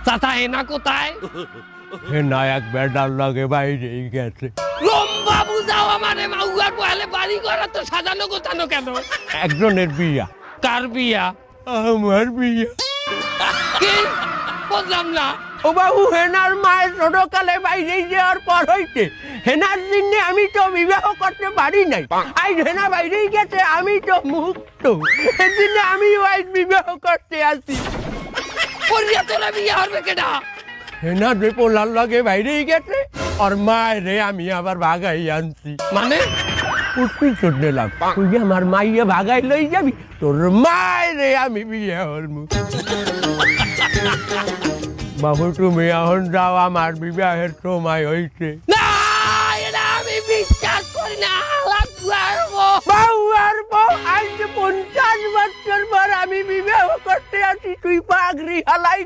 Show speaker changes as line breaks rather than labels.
চাচা হেনা কোথায়?
হেনা এক বেটার লাগে বাইরেই গেছে।
লম্বা বুঝাও আমারে, মাউয়ার বহালে বাড়ি ঘর তো সাজানো গোছানো কেন?
একজনের বিয়া।
কার বিয়া?
আমার বিয়া।
কি বুঝলাম না।
ও বাবু, হেনার মায়ের ছোটকালে বাইরে যাওয়ার পর হইতে হেনার জন্য আমি তো বিবাহ করতে পারি নাই। আজ হেনা বাইরেই গেছে, আমি তো মুক্ত। এজন্য আমি আজ বিবাহ করতে আসি।
পরিয়া তোরা বিয়া হবে কেডা?
হেনা যে পোলার লগে বাইরেই গেছে, আর মায়ের আমি আবার ভাগাই আনছি।
মানে
উঠবি চোট নিলাম, তুই যে আমার মাইয়া ভাগাই লই যাবি, তোর মায়ের আমি বিয়ে হলমু। বাবু তুমি এখন যাও, আমার বিবাহের সময় হয়েছে।
না, এটা আমি বিশ্বাস করি না।
বাবু আর বউ, আজ 50 বছর পর আমি বিবাহ করতে আসি, তুই পাগড়ি হালাই